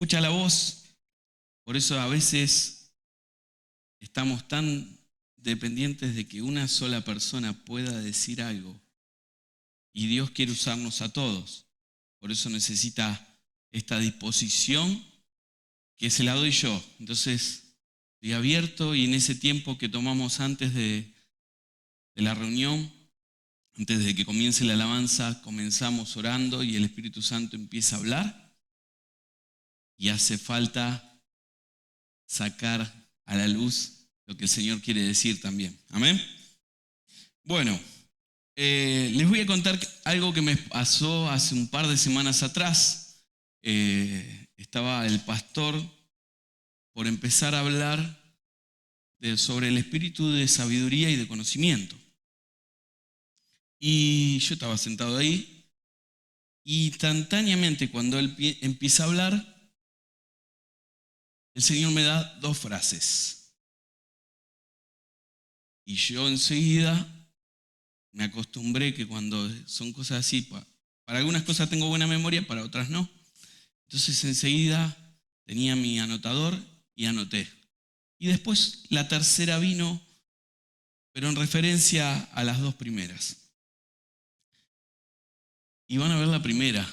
escucha la voz. Por eso a veces estamos tan dependientes de que una sola persona pueda decir algo. Y Dios quiere usarnos a todos. Por eso necesita esta disposición que se la doy yo. Entonces, estoy abierto y en ese tiempo que tomamos antes de la reunión, antes de que comience la alabanza, comenzamos orando y el Espíritu Santo empieza a hablar. Y hace falta sacar a la luz lo que el Señor quiere decir también. Amén. Bueno, les voy a contar algo que me pasó hace un par de semanas atrás. Estaba el pastor por empezar a hablar sobre el espíritu de sabiduría y de conocimiento. Y yo estaba sentado ahí y instantáneamente cuando él empieza a hablar, el Señor me da dos frases. Y yo enseguida me acostumbré que cuando son cosas así, para algunas cosas tengo buena memoria, para otras no. Entonces enseguida tenía mi anotador y anoté. Y después la tercera vino, pero en referencia a las dos primeras. Y van a ver la primera.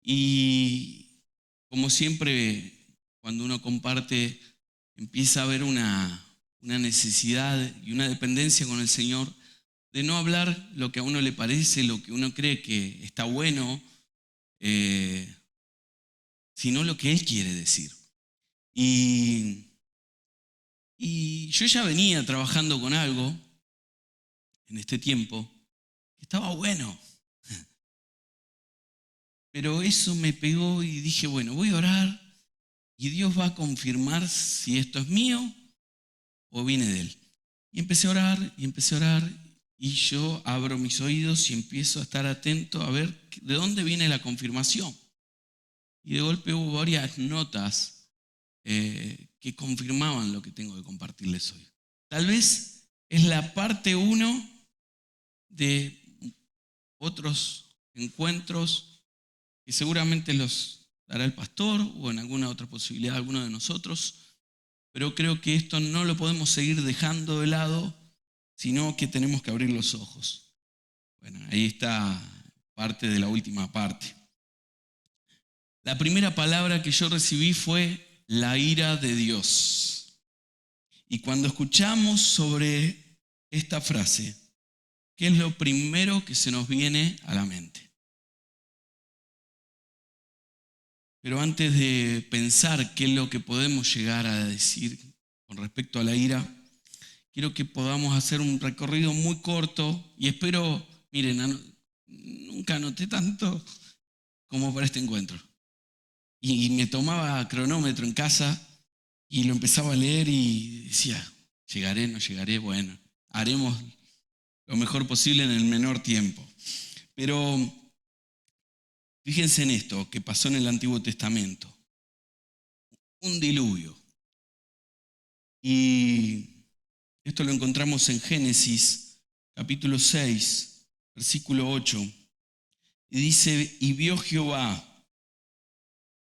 Y como siempre, cuando uno comparte, empieza a haber una necesidad y una dependencia con el Señor de no hablar lo que a uno le parece, lo que uno cree que está bueno, sino lo que Él quiere decir. Y yo ya venía trabajando con algo en este tiempo que estaba bueno. Pero eso me pegó y dije, bueno, voy a orar y Dios va a confirmar si esto es mío o viene de Él. Y empecé a orar y yo abro mis oídos y empiezo a estar atento a ver de dónde viene la confirmación. Y de golpe hubo varias notas que confirmaban lo que tengo que compartirles hoy. Tal vez es la parte 1 de otros encuentros que seguramente los dará el pastor o en alguna otra posibilidad alguno de nosotros, pero creo que esto no lo podemos seguir dejando de lado, sino que tenemos que abrir los ojos. Bueno, ahí está parte de la última parte. La primera palabra que yo recibí fue la ira de Dios. Y cuando escuchamos sobre esta frase, ¿qué es lo primero que se nos viene a la mente? Pero antes de pensar qué es lo que podemos llegar a decir con respecto a la ira, quiero que podamos hacer un recorrido muy corto y espero, miren, nunca anoté tanto como para este encuentro. Y me tomaba cronómetro en casa y lo empezaba a leer y decía, llegaré, no llegaré, bueno, haremos lo mejor posible en el menor tiempo. Pero fíjense en esto que pasó en el Antiguo Testamento. Un diluvio. Y esto lo encontramos en Génesis, capítulo 6, versículo 8. Y dice, y vio Jehová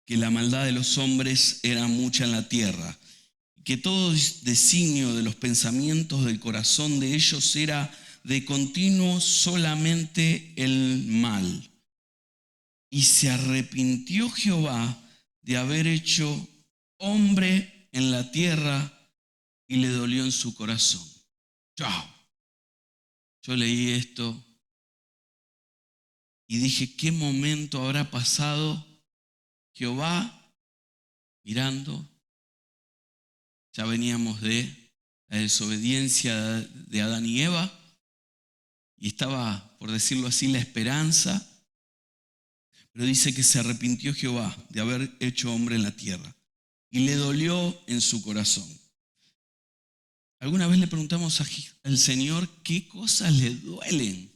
que la maldad de los hombres era mucha en la tierra, que todo designio de los pensamientos del corazón de ellos era de continuo solamente el mal. Y se arrepintió Jehová de haber hecho hombre en la tierra y le dolió en su corazón. ¡Chao! Yo leí esto y dije, ¿qué momento habrá pasado Jehová mirando? Ya veníamos de la desobediencia de Adán y Eva y estaba, por decirlo así, la esperanza. Pero dice que se arrepintió Jehová de haber hecho hombre en la tierra y le dolió en su corazón. ¿Alguna vez le preguntamos al Señor qué cosas le duelen?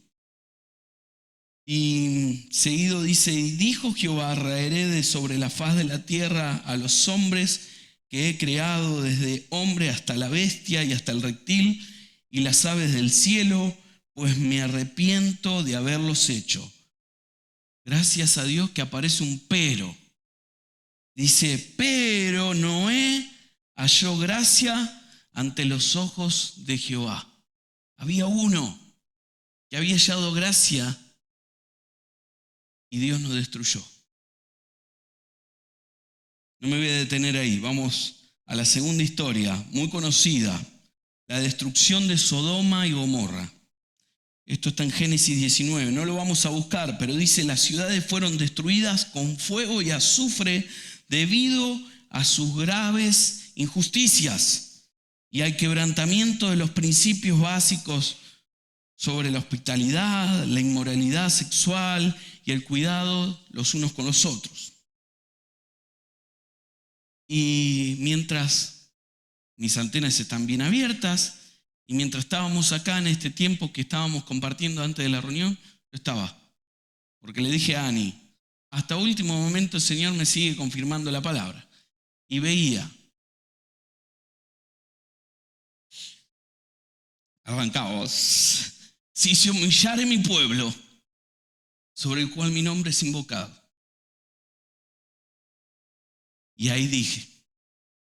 Y seguido dice, y dijo Jehová, raeré de sobre la faz de la tierra a los hombres que he creado, desde hombre hasta la bestia y hasta el reptil y las aves del cielo, pues me arrepiento de haberlos hecho. Gracias a Dios que aparece un pero. Dice, pero Noé halló gracia ante los ojos de Jehová. Había uno que había hallado gracia y Dios nos destruyó. No me voy a detener ahí, vamos a la segunda historia, muy conocida, la destrucción de Sodoma y Gomorra. Esto está en Génesis 19, no lo vamos a buscar, pero dice, las ciudades fueron destruidas con fuego y azufre debido a sus graves injusticias y al quebrantamiento de los principios básicos sobre la hospitalidad, la inmoralidad sexual y el cuidado los unos con los otros. Y mientras mis antenas están bien abiertas, y mientras estábamos acá en este tiempo que estábamos compartiendo antes de la reunión, yo estaba. Porque le dije a Ani, hasta último momento el Señor me sigue confirmando la palabra. Y veía, arrancamos, si se humillare mi pueblo, sobre el cual mi nombre es invocado. Y ahí dije,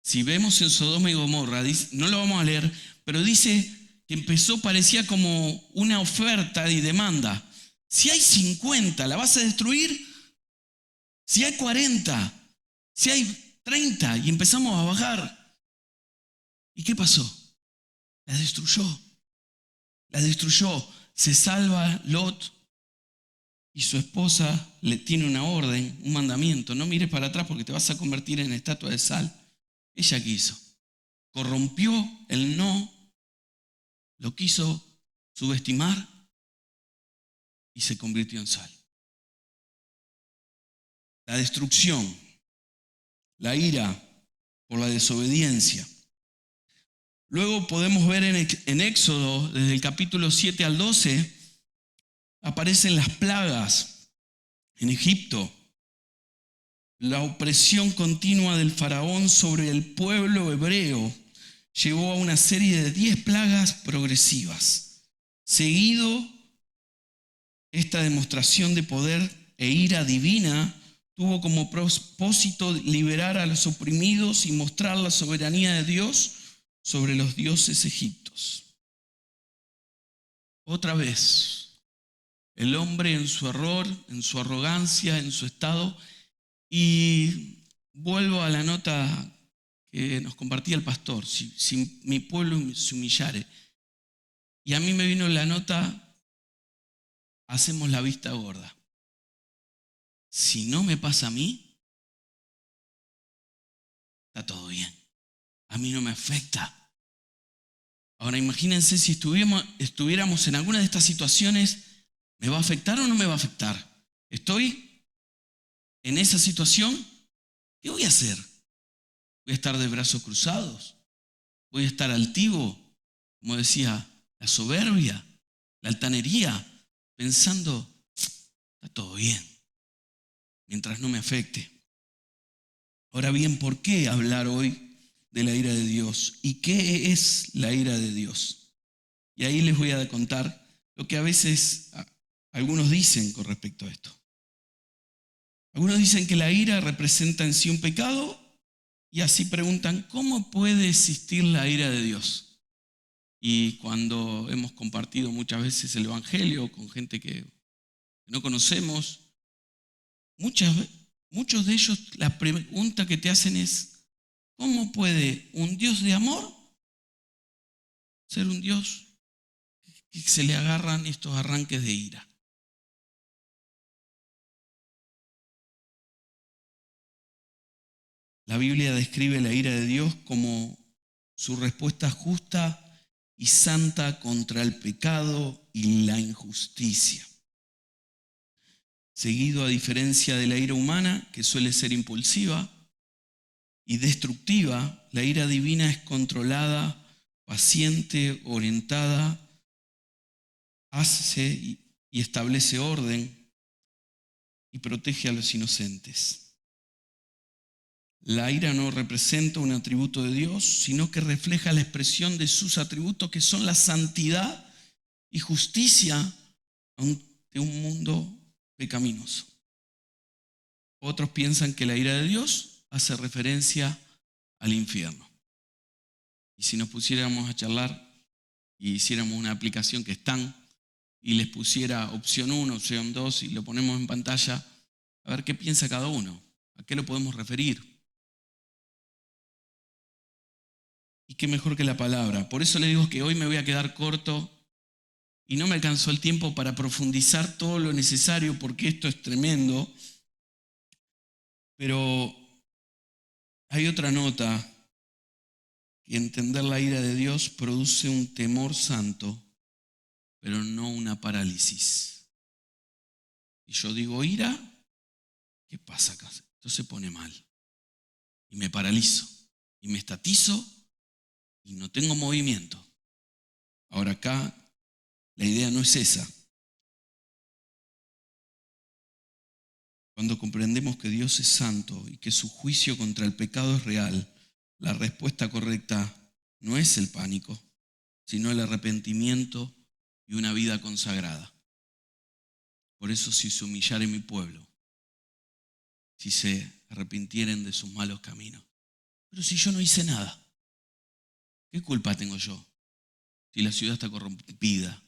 si vemos en Sodoma y Gomorra, no lo vamos a leer, pero dice que empezó, parecía como una oferta y demanda. Si hay 50, ¿la vas a destruir? Si hay 40, si hay 30, y empezamos a bajar. ¿Y qué pasó? La destruyó. La destruyó. Se salva Lot y su esposa le tiene una orden, un mandamiento. No mires para atrás porque te vas a convertir en estatua de sal. Ella quiso. Corrompió el no, lo quiso subestimar y se convirtió en sal. La destrucción, la ira por la desobediencia. Luego podemos ver en Éxodo, desde el capítulo 7 al 12, aparecen las plagas en Egipto. La opresión continua del faraón sobre el pueblo hebreo llevó a una serie de 10 plagas progresivas. Seguido, esta demostración de poder e ira divina tuvo como propósito liberar a los oprimidos y mostrar la soberanía de Dios sobre los dioses egipcios. Otra vez, el hombre en su error, en su arrogancia, en su estado, y vuelvo a la nota que nos compartía el pastor, si mi pueblo se humillare. Y a mí me vino la nota, hacemos la vista gorda. Si no me pasa a mí, está todo bien. A mí no me afecta. Ahora imagínense si estuviéramos en alguna de estas situaciones, ¿me va a afectar o no me va a afectar? ¿Estoy en esa situación? ¿Qué voy a hacer? ¿Voy a estar de brazos cruzados? ¿Voy a estar altivo? Como decía, la soberbia, la altanería, pensando, está todo bien, mientras no me afecte. Ahora bien, ¿por qué hablar hoy de la ira de Dios? ¿Y qué es la ira de Dios? Y ahí les voy a contar lo que a veces algunos dicen con respecto a esto. Algunos dicen que la ira representa en sí un pecado y así preguntan, ¿cómo puede existir la ira de Dios? Y cuando hemos compartido muchas veces el Evangelio con gente que no conocemos, muchos de ellos la pregunta que te hacen es, ¿cómo puede un Dios de amor ser un Dios que se le agarran estos arranques de ira? La Biblia describe la ira de Dios como su respuesta justa y santa contra el pecado y la injusticia. Seguido, a diferencia de la ira humana, que suele ser impulsiva y destructiva, la ira divina es controlada, paciente, orientada, hace y establece orden y protege a los inocentes. La ira no representa un atributo de Dios, sino que refleja la expresión de sus atributos, que son la santidad y justicia ante un mundo pecaminoso. Otros piensan que la ira de Dios hace referencia al infierno. Y si nos pusiéramos a charlar y hiciéramos una aplicación que están y les pusiera opción 1, opción 2 y lo ponemos en pantalla, a ver qué piensa cada uno, a qué lo podemos referir. Y qué mejor que la palabra. Por eso le digo que hoy me voy a quedar corto y no me alcanzó el tiempo para profundizar todo lo necesario porque esto es tremendo. Pero hay otra nota, que entender la ira de Dios produce un temor santo, pero no una parálisis. Y yo digo ira, ¿qué pasa acá? Esto se pone mal. Y me paralizo, y me estatizo, y no tengo movimiento. Ahora acá, la idea no es esa. Cuando comprendemos que Dios es santo y que su juicio contra el pecado es real, la respuesta correcta no es el pánico, sino el arrepentimiento y una vida consagrada. Por eso si se humillare mi pueblo, si se arrepintieren de sus malos caminos. Pero si yo no hice nada, ¿qué culpa tengo yo? Si la ciudad está corrompida.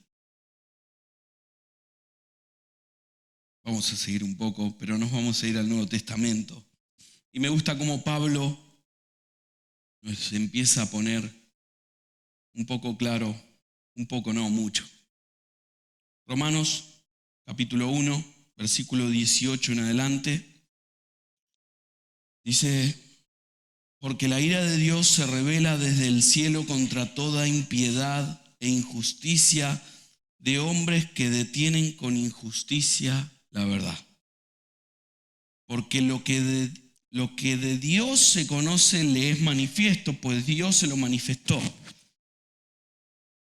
Vamos a seguir un poco, pero nos vamos a ir al Nuevo Testamento. Y me gusta cómo Pablo nos empieza a poner un poco claro, un poco no, mucho. Romanos capítulo 1, versículo 18 en adelante, dice: porque la ira de Dios se revela desde el cielo contra toda impiedad e injusticia de hombres que detienen con injusticia la verdad. Porque lo que de Dios se conoce le es manifiesto, pues Dios se lo manifestó.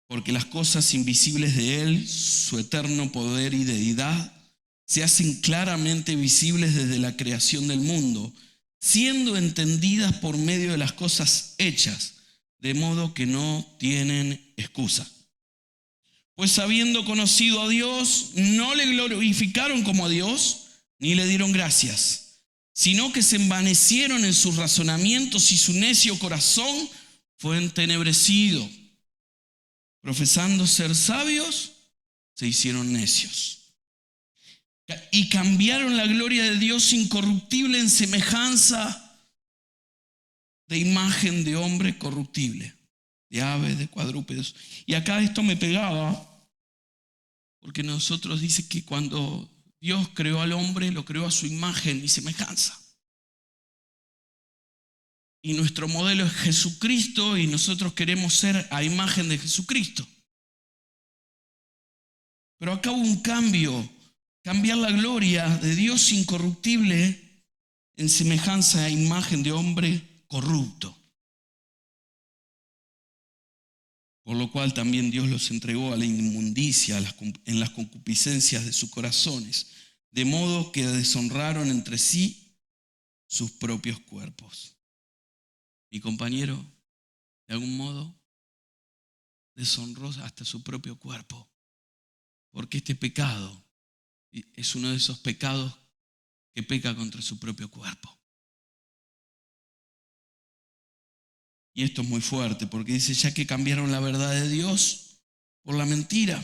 Porque las cosas invisibles de Él, su eterno poder y deidad, se hacen claramente visibles desde la creación del mundo, siendo entendidas por medio de las cosas hechas, de modo que no tienen excusa. Pues habiendo conocido a Dios, no le glorificaron como a Dios, ni le dieron gracias, sino que se envanecieron en sus razonamientos y su necio corazón fue entenebrecido. Profesando ser sabios, se hicieron necios. Y cambiaron la gloria de Dios incorruptible en semejanza de imagen de hombre corruptible, de aves, de cuadrúpedos. Y acá esto me pegaba, porque nosotros dice que cuando Dios creó al hombre, lo creó a su imagen y semejanza. Y nuestro modelo es Jesucristo y nosotros queremos ser a imagen de Jesucristo. Pero acá hubo un cambio, cambiar la gloria de Dios incorruptible en semejanza a imagen de hombre corrupto. Por lo cual también Dios los entregó a la inmundicia en las concupiscencias de sus corazones, de modo que deshonraron entre sí sus propios cuerpos. Mi compañero, de algún modo, deshonró hasta su propio cuerpo, porque este pecado es uno de esos pecados que peca contra su propio cuerpo. Y esto es muy fuerte, porque dice, ya que cambiaron la verdad de Dios por la mentira,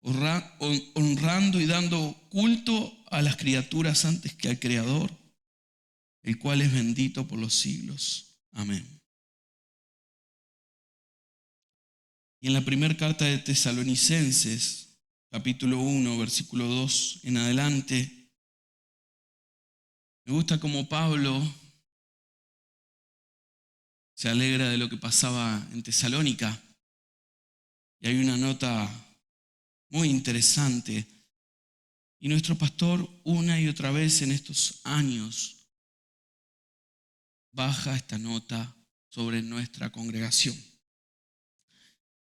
honrando y dando culto a las criaturas antes que al Creador, el cual es bendito por los siglos. Amén. Y en la primera carta de Tesalonicenses, capítulo 1, versículo 2 en adelante, me gusta cómo Pablo se alegra de lo que pasaba en Tesalónica. Y hay una nota muy interesante. Y nuestro pastor una y otra vez en estos años baja esta nota sobre nuestra congregación.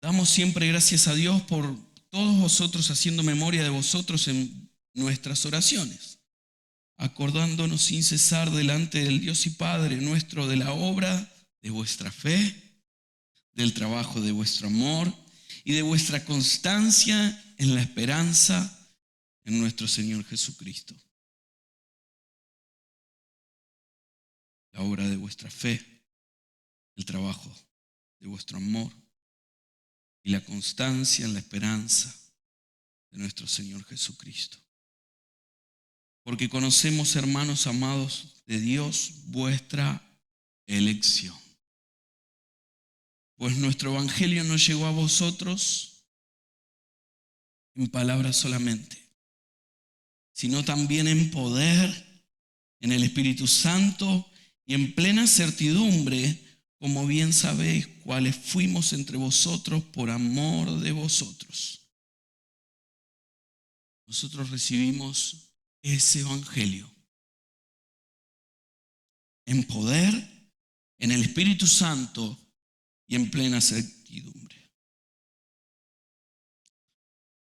Damos siempre gracias a Dios por todos vosotros, haciendo memoria de vosotros en nuestras oraciones, acordándonos sin cesar delante del Dios y Padre nuestro de la obra de vuestra fe, del trabajo de vuestro amor y de vuestra constancia en la esperanza en nuestro Señor Jesucristo. la obra de vuestra fe, el trabajo de vuestro amor y la constancia en la esperanza de nuestro Señor Jesucristo. Porque conocemos, hermanos amados de Dios, vuestra elección. Pues nuestro evangelio no llegó a vosotros en palabras solamente, sino también en poder, en el Espíritu Santo y en plena certidumbre, como bien sabéis cuáles fuimos entre vosotros por amor de vosotros. Nosotros recibimos ese evangelio en poder, en el Espíritu Santo y en plena certidumbre.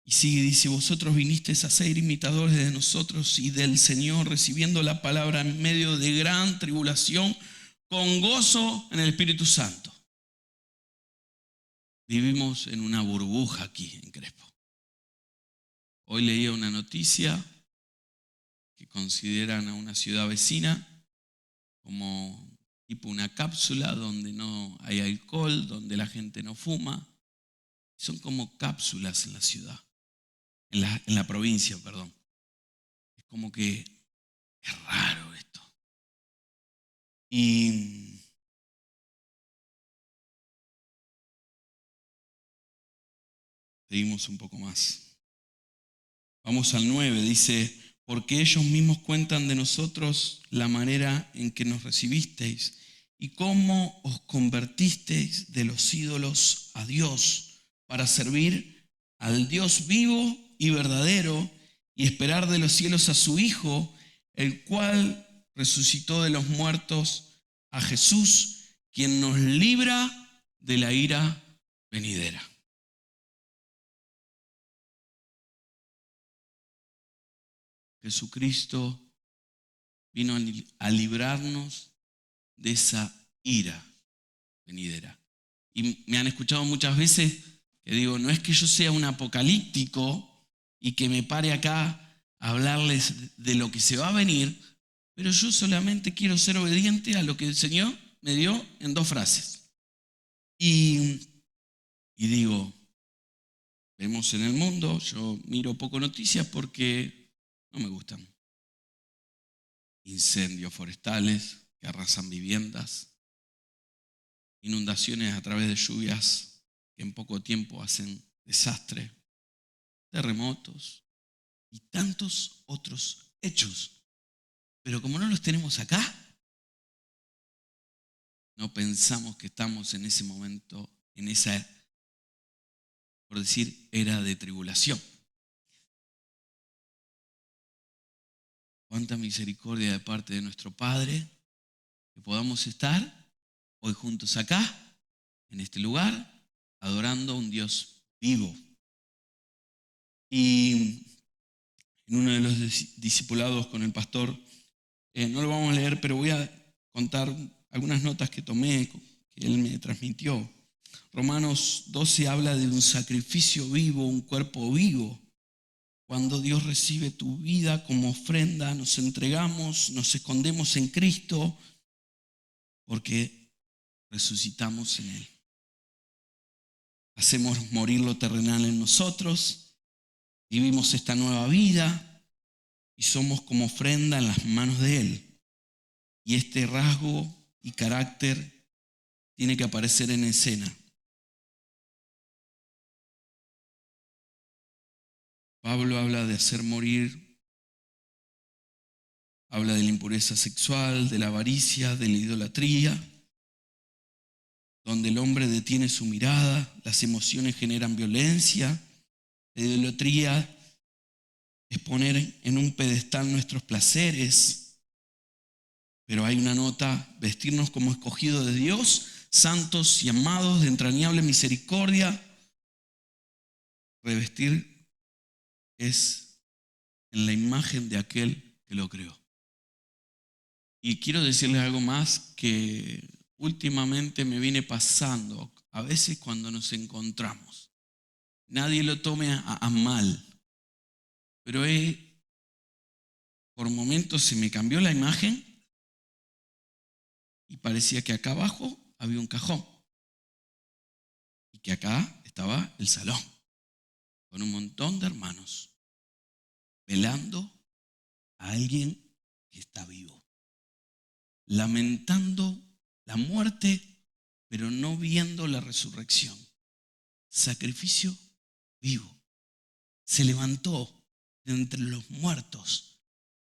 Y sigue, dice, vosotros vinisteis a ser imitadores de nosotros y del Señor, recibiendo la palabra en medio de gran tribulación, con gozo en el Espíritu Santo. Vivimos en una burbuja aquí en Crespo. Hoy leía una noticia que consideran a una ciudad vecina como tipo una cápsula donde no hay alcohol, donde la gente no fuma. Son como cápsulas en la ciudad, en la provincia, perdón. Es como que es raro esto. Y seguimos un poco más. Vamos al 9, dice, porque ellos mismos cuentan de nosotros la manera en que nos recibisteis y cómo os convertisteis de los ídolos a Dios para servir al Dios vivo y verdadero y esperar de los cielos a su Hijo, el cual resucitó de los muertos, a Jesús, quien nos libra de la ira venidera. Jesucristo vino a librarnos de esa ira venidera. Y me han escuchado muchas veces que digo, no es que yo sea un apocalíptico y que me pare acá a hablarles de lo que se va a venir, pero yo solamente quiero ser obediente a lo que el Señor me dio en 2 frases. Y digo, vemos en el mundo, yo miro poco noticias porque no me gustan. Incendios forestales que arrasan viviendas, inundaciones a través de lluvias que en poco tiempo hacen desastre, terremotos y tantos otros hechos. Pero como no los tenemos acá, no pensamos que estamos en ese momento, en esa, por decir, era de tribulación. Cuánta misericordia de parte de nuestro Padre que podamos estar hoy juntos acá, en este lugar, adorando a un Dios vivo. Y en uno de los discipulados con el pastor, no lo vamos a leer, pero voy a contar algunas notas que tomé, que él me transmitió. Romanos 12 habla de un sacrificio vivo, un cuerpo vivo. Cuando Dios recibe tu vida como ofrenda, nos entregamos, nos escondemos en Cristo, porque resucitamos en Él. Hacemos morir lo terrenal en nosotros, vivimos esta nueva vida y somos como ofrenda en las manos de Él. Y este rasgo y carácter tiene que aparecer en escena. Pablo habla de hacer morir, habla de la impureza sexual, de la avaricia, de la idolatría, donde el hombre detiene su mirada, las emociones generan violencia, la idolatría es poner en un pedestal nuestros placeres, pero hay una nota, vestirnos como escogidos de Dios, santos y amados de entrañable misericordia. Revestir es en la imagen de aquel que lo creó. Y quiero decirles algo más que últimamente me viene pasando, a veces cuando nos encontramos. Nadie lo tome a mal, pero por momentos se me cambió la imagen y parecía que acá abajo había un cajón y que acá estaba el salón con un montón de hermanos velando a alguien que está vivo, lamentando la muerte, pero no viendo la resurrección. Sacrificio vivo. Se levantó de entre los muertos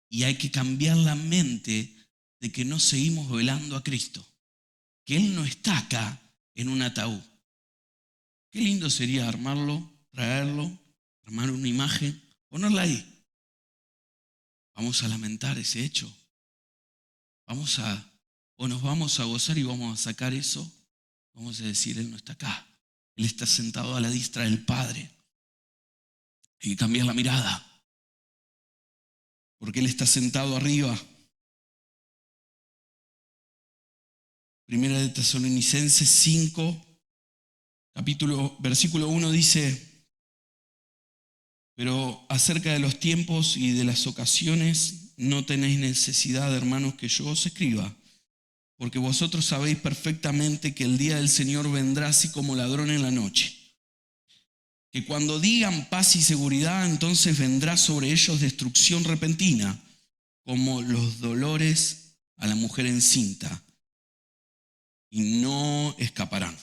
y hay que cambiar la mente de que no seguimos velando a Cristo, que Él no está acá en un ataúd. Qué lindo sería armarlo, traerlo, armar una imagen, ponerla ahí. Vamos a lamentar ese hecho. Nos vamos a gozar y vamos a sacar eso. Vamos a decir, Él no está acá. Él está sentado a la diestra del Padre. Hay que cambiar la mirada, porque Él está sentado arriba. Primera de Tesalonicenses 5, versículo 1 dice: pero acerca de los tiempos y de las ocasiones no tenéis necesidad, hermanos, que yo os escriba, porque vosotros sabéis perfectamente que el día del Señor vendrá así como ladrón en la noche. Que cuando digan paz y seguridad, entonces vendrá sobre ellos destrucción repentina, como los dolores a la mujer encinta, y no escaparán.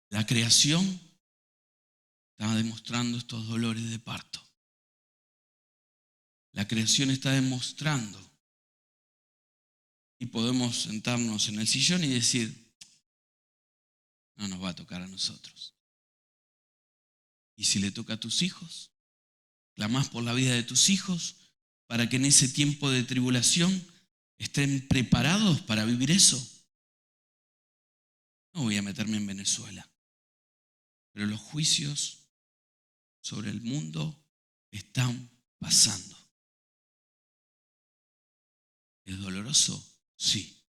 La creación está demostrando estos dolores de parto. La creación está demostrando, y podemos sentarnos en el sillón y decir, no nos va a tocar a nosotros. ¿Y si le toca a tus hijos? ¿Clamás por la vida de tus hijos para que en ese tiempo de tribulación estén preparados para vivir eso? No voy a meterme en Venezuela, pero los juicios sobre el mundo están pasando. ¿Es doloroso? Sí.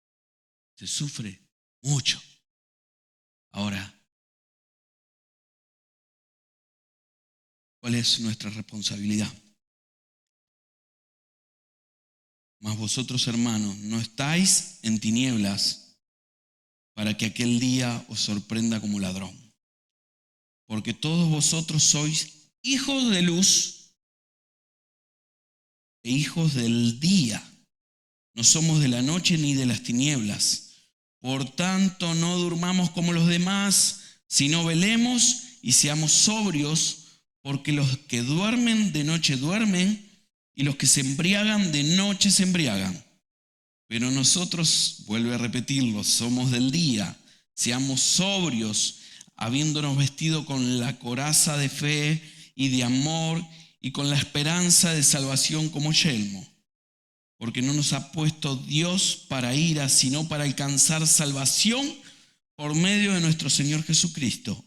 Se sufre mucho. Ahora, ¿cuál es nuestra responsabilidad? Mas vosotros, hermanos, no estáis en tinieblas para que aquel día os sorprenda como ladrón. Porque todos vosotros sois hijos de luz e hijos del día. No somos de la noche ni de las tinieblas. Por tanto, no durmamos como los demás, sino velemos y seamos sobrios, porque los que duermen de noche duermen, y los que se embriagan de noche se embriagan. Pero nosotros, vuelve a repetirlo, somos del día. Seamos sobrios, habiéndonos vestido con la coraza de fe y de amor y con la esperanza de salvación como yelmo. Porque no nos ha puesto Dios para ira, sino para alcanzar salvación por medio de nuestro Señor Jesucristo,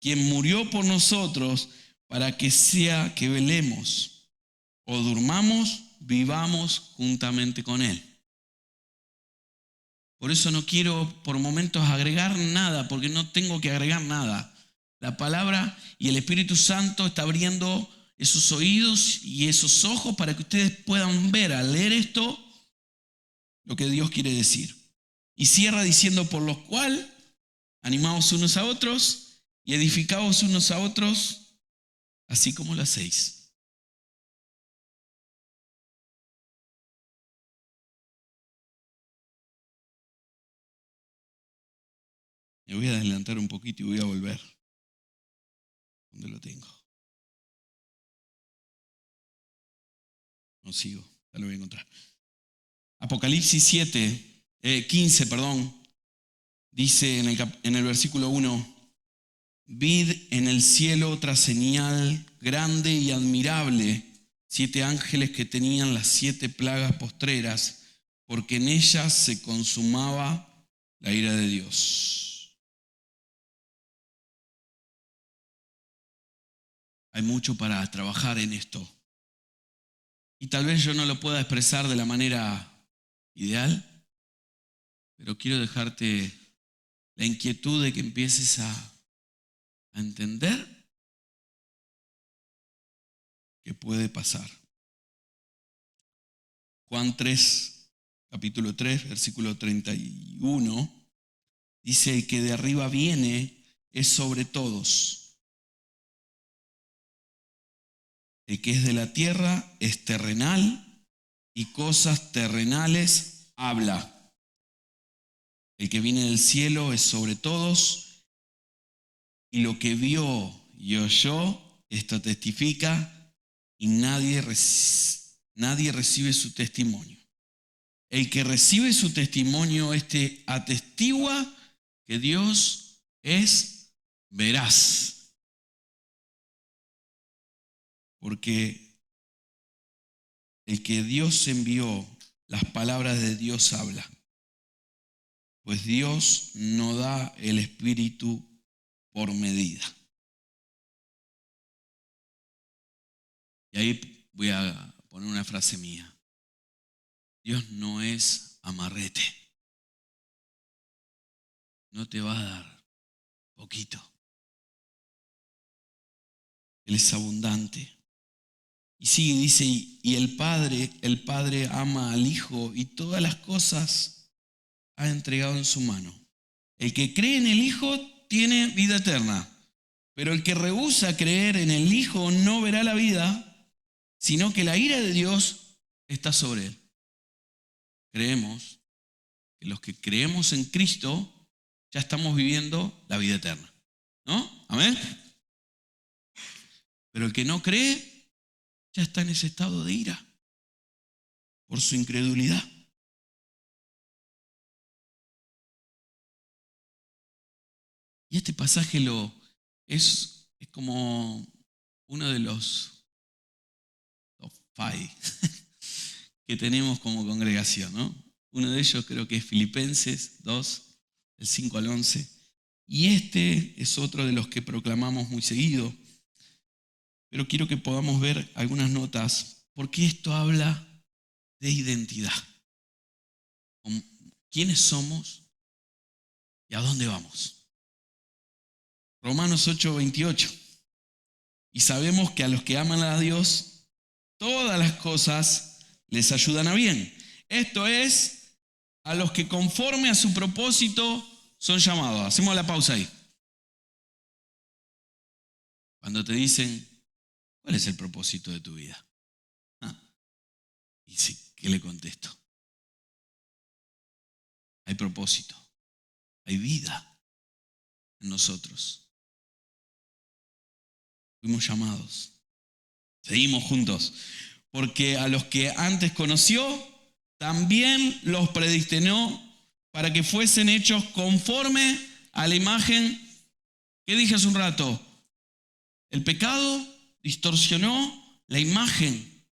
quien murió por nosotros para que sea que velemos o durmamos, vivamos juntamente con Él. Por eso no quiero por momentos agregar nada, porque no tengo que agregar nada. La palabra y el Espíritu Santo está abriendo esos oídos y esos ojos para que ustedes puedan ver al leer esto lo que Dios quiere decir. Y cierra diciendo: por lo cual, animaos unos a otros y edificaos unos a otros, así como lo hacéis. Me voy a adelantar un poquito y voy a volver. ¿Dónde lo tengo? No sigo, ya lo voy a encontrar. Apocalipsis 15, dice en el versículo 1, vid en el cielo otra señal grande y admirable, 7 ángeles que tenían las 7 plagas postreras, porque en ellas se consumaba la ira de Dios. Hay mucho para trabajar en esto. Y tal vez yo no lo pueda expresar de la manera ideal, pero quiero dejarte la inquietud de que empieces a entender que puede pasar. Juan 3, capítulo 3, versículo 31, dice: el que de arriba viene es sobre todos. El que es de la tierra es terrenal y cosas terrenales habla. El que viene del cielo es sobre todos, y lo que vio y oyó, esto testifica, y nadie recibe su testimonio. El que recibe su testimonio, atestigua que Dios es veraz. Porque el que Dios envió, las palabras de Dios habla. Pues Dios no da el Espíritu por medida. Y ahí voy a poner una frase mía. Dios no es amarrete. No te va a dar poquito. Él es abundante. Y sigue, dice, y el Padre ama al Hijo y todas las cosas ha entregado en su mano. El que cree en el Hijo tiene vida eterna, pero el que rehúsa creer en el Hijo no verá la vida, sino que la ira de Dios está sobre él. Creemos que los que creemos en Cristo ya estamos viviendo la vida eterna, ¿no? Amén. Pero el que no cree ya está en ese estado de ira por su incredulidad. Y este pasaje es como uno de los five que tenemos como congregación, ¿no? Uno de ellos creo que es Filipenses 2, del 5 al 11. Y este es otro de los que proclamamos muy seguido. Pero quiero que podamos ver algunas notas, porque esto habla de identidad. ¿Quiénes somos y a dónde vamos? Romanos 8, 28. Y sabemos que a los que aman a Dios, todas las cosas les ayudan a bien. Esto es, a los que conforme a su propósito son llamados. Hacemos la pausa ahí. Cuando te dicen, ¿cuál es el propósito de tu vida? Y sí, ¿qué le contesto? Hay propósito, hay vida en nosotros. Fuimos llamados. Seguimos juntos. Porque a los que antes conoció, también los predestinó para que fuesen hechos conforme a la imagen que dije hace un rato. El pecado distorsionó la imagen.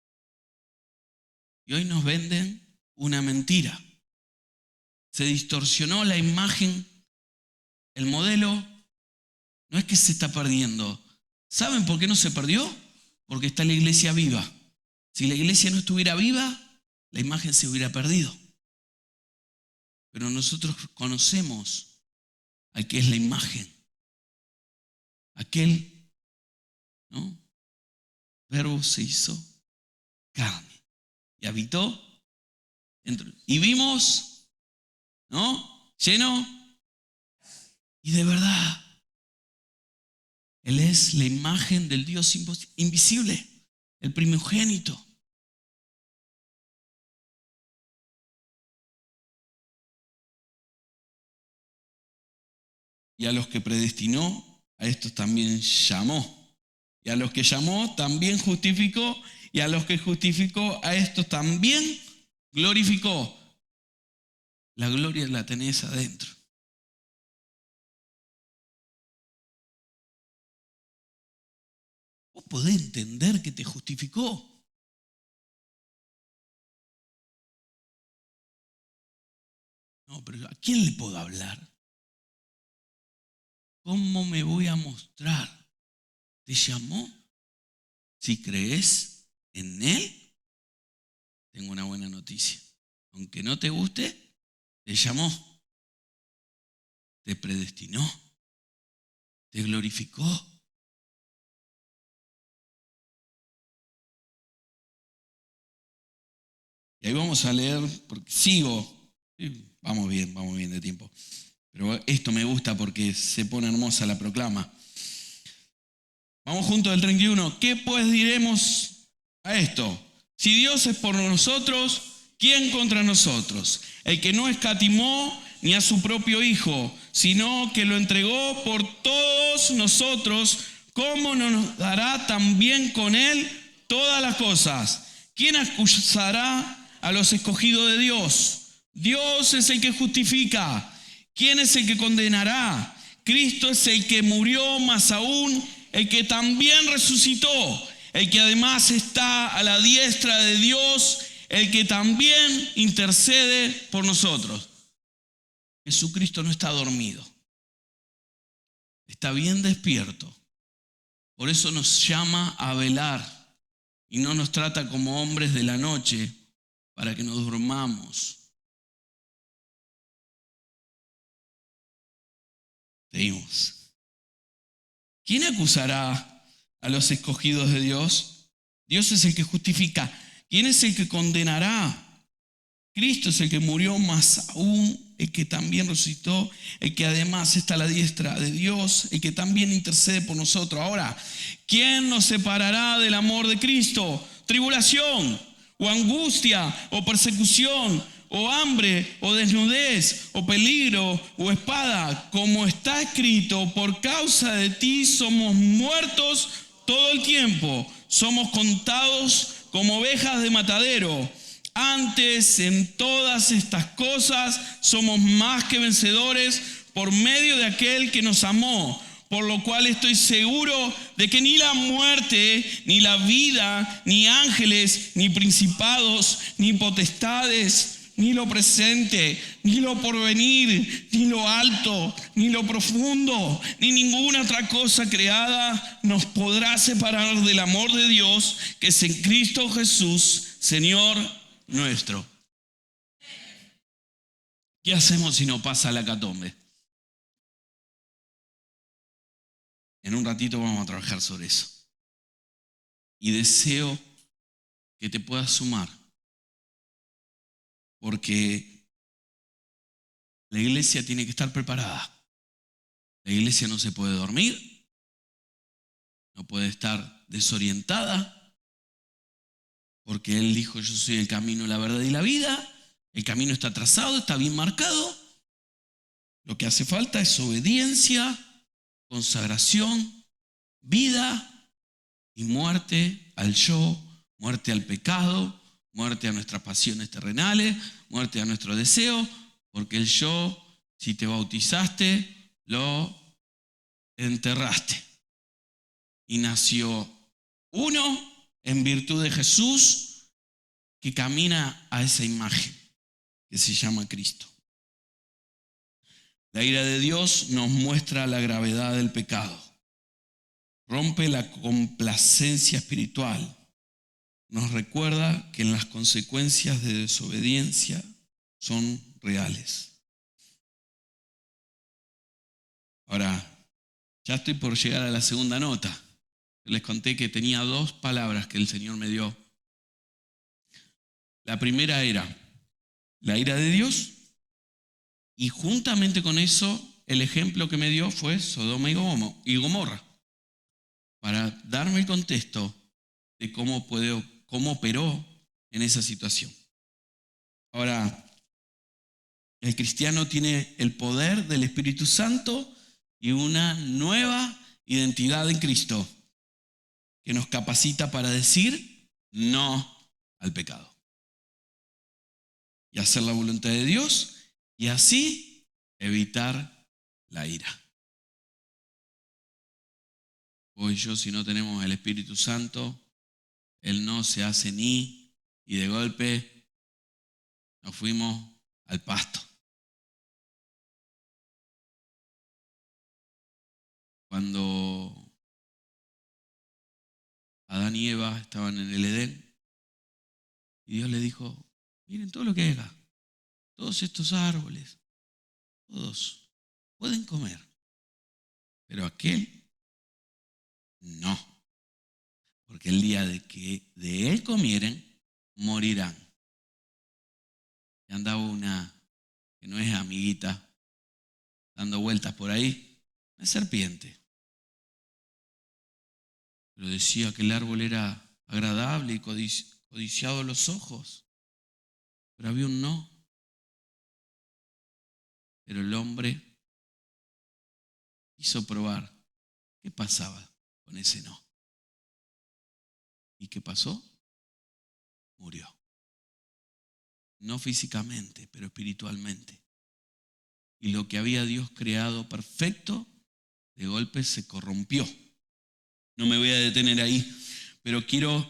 Y hoy nos venden una mentira. Se distorsionó la imagen. El modelo no es que se está perdiendo. ¿Saben por qué no se perdió? Porque está la iglesia viva. Si la iglesia no estuviera viva, la imagen se hubiera perdido. Pero nosotros conocemos al que es la imagen. Aquel, ¿no? Verbo se hizo carne y habitó y vimos, ¿no? Lleno y de verdad. Él es la imagen del Dios invisible, el primogénito. Y a los que predestinó, a estos también llamó. Y a los que llamó, también justificó. Y a los que justificó, a estos también glorificó. La gloria la tenés adentro. Vos podés entender que te justificó. No, pero ¿a quién le puedo hablar? ¿Cómo me voy a mostrar? ¿Te llamó? Si crees en Él, tengo una buena noticia. Aunque no te guste, te llamó, te predestinó, te glorificó. Y ahí vamos a leer, porque sigo, vamos bien de tiempo. Pero esto me gusta porque se pone hermosa la proclama. Vamos juntos al 31. ¿Qué pues diremos a esto? Si Dios es por nosotros, ¿quién contra nosotros? El que no escatimó ni a su propio Hijo, sino que lo entregó por todos nosotros, ¿cómo no nos dará también con Él todas las cosas? ¿Quién acusará a los escogidos de Dios? Dios es el que justifica. ¿Quién es el que condenará? Cristo es el que murió, más aún el que también resucitó, el que además está a la diestra de Dios, el que también intercede por nosotros. Jesucristo no está dormido, está bien despierto. Por eso nos llama a velar y no nos trata como hombres de la noche para que nos durmamos. Seguimos. ¿Quién acusará a los escogidos de Dios? Dios es el que justifica. ¿Quién es el que condenará? Cristo es el que murió, más aún el que también resucitó, el que además está a la diestra de Dios, el que también intercede por nosotros. Ahora, ¿quién nos separará del amor de Cristo? ¿Tribulación, o angustia, o persecución, o hambre, o desnudez, o peligro, o espada? Como está escrito, por causa de ti somos muertos todo el tiempo, somos contados como ovejas de matadero. Antes, en todas estas cosas, somos más que vencedores por medio de aquel que nos amó. Por lo cual estoy seguro de que ni la muerte, ni la vida, ni ángeles, ni principados, ni potestades, ni lo presente, ni lo porvenir, ni lo alto, ni lo profundo, ni ninguna otra cosa creada nos podrá separar del amor de Dios que es en Cristo Jesús, Señor nuestro. ¿Qué hacemos si no pasa la hecatombe? En un ratito vamos a trabajar sobre eso. Y deseo que te puedas sumar, porque la iglesia tiene que estar preparada. La iglesia no se puede dormir, no puede estar desorientada, porque Él dijo: yo soy el camino, la verdad y la vida. El camino está trazado, está bien marcado. Lo que hace falta es obediencia, consagración, vida y muerte al yo, muerte al pecado, muerte a nuestras pasiones terrenales, muerte a nuestro deseo, porque el yo, si te bautizaste, lo enterraste. Y nació uno en virtud de Jesús que camina a esa imagen que se llama Cristo. La ira de Dios nos muestra la gravedad del pecado. Rompe la complacencia espiritual. Nos recuerda que las consecuencias de desobediencia son reales. Ahora, ya estoy por llegar a la segunda nota. Les conté que tenía 2 palabras que el Señor me dio. La primera era la ira de Dios, y juntamente con eso el ejemplo que me dio fue Sodoma y Gomorra, para darme el contexto de cómo operó en esa situación. Ahora, el cristiano tiene el poder del Espíritu Santo y una nueva identidad en Cristo que nos capacita para decir no al pecado y hacer la voluntad de Dios y así evitar la ira. Hoy si no tenemos el Espíritu Santo, el no se hace ni, y de golpe nos fuimos al pasto. Cuando Adán y Eva estaban en el Edén, y Dios le dijo: miren todo lo que hay acá, todos estos árboles, todos pueden comer, pero aquel no, porque el día de que de él comieren, morirán. y andaba una que no es amiguita dando vueltas por ahí, una serpiente. Pero decía que el árbol era agradable y codiciado a los ojos. Pero había un no. Pero el hombre quiso probar qué pasaba con ese no. ¿Y qué pasó? Murió. No físicamente, pero espiritualmente. Y lo que había Dios creado perfecto, de golpe se corrompió. No me voy a detener ahí, pero quiero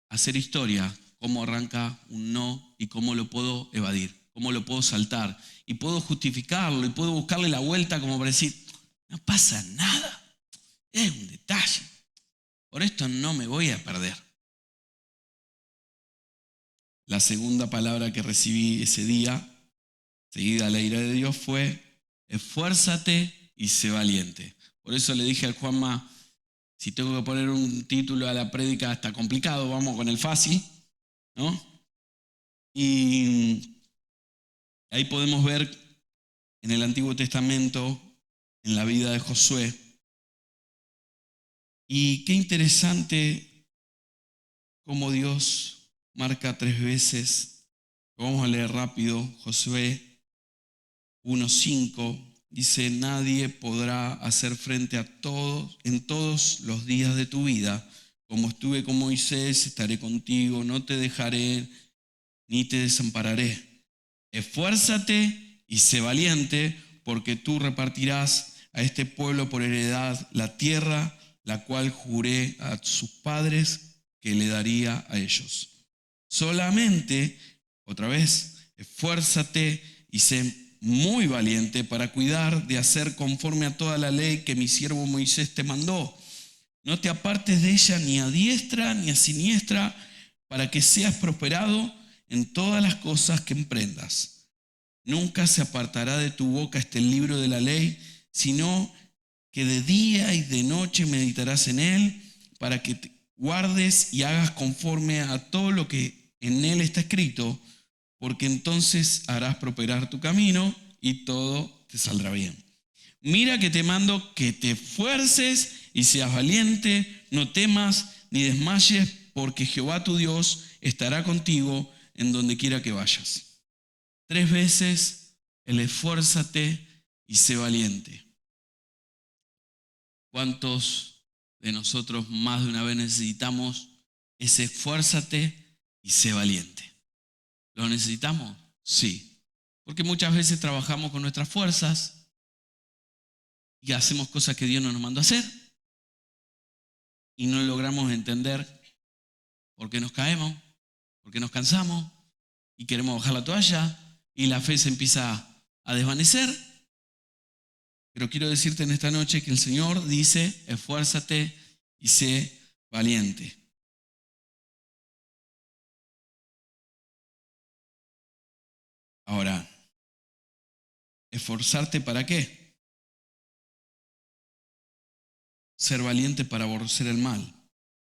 hacer historia, cómo arranca un no y cómo lo puedo evadir, cómo lo puedo saltar. Y puedo justificarlo y puedo buscarle la vuelta como para decir, no pasa nada, es un detalle. Por esto no me voy a perder. La segunda palabra que recibí ese día, seguida a la ira de Dios, fue esfuérzate y sé valiente. Por eso le dije al Juanma, si tengo que poner un título a la prédica está complicado, vamos con el fácil, ¿no? Y ahí podemos ver en el Antiguo Testamento, en la vida de Josué. Y qué interesante cómo Dios marca 3 veces. Vamos a leer rápido. Josué 1:5 dice, nadie podrá hacer frente a todos en todos los días de tu vida. Como estuve con Moisés, estaré contigo, no te dejaré ni te desampararé. Esfuérzate y sé valiente, porque tú repartirás a este pueblo por heredad la tierra, la cual juré a sus padres que le daría a ellos. Solamente, otra vez, esfuérzate y sé muy valiente para cuidar de hacer conforme a toda la ley que mi siervo Moisés te mandó. No te apartes de ella ni a diestra ni a siniestra, para que seas prosperado en todas las cosas que emprendas. Nunca se apartará de tu boca este libro de la ley, sino que de día y de noche meditarás en él, para que te guardes y hagas conforme a todo lo que en él está escrito, porque entonces harás prosperar tu camino y todo te saldrá bien. Mira que te mando que te esfuerces y seas valiente, no temas ni desmayes, porque Jehová tu Dios estará contigo en donde quiera que vayas. 3 veces el esfuérzate y sé valiente. ¿Cuántos de nosotros más de una vez necesitamos ese esfuérzate y sé valiente? ¿Lo necesitamos? Sí. Porque muchas veces trabajamos con nuestras fuerzas y hacemos cosas que Dios no nos mandó a hacer y no logramos entender por qué nos caemos, por qué nos cansamos y queremos bajar la toalla y la fe se empieza a desvanecer. Pero quiero decirte en esta noche que el Señor dice, esfuérzate y sé valiente. Ahora, ¿esforzarte para qué? Ser valiente para aborrecer el mal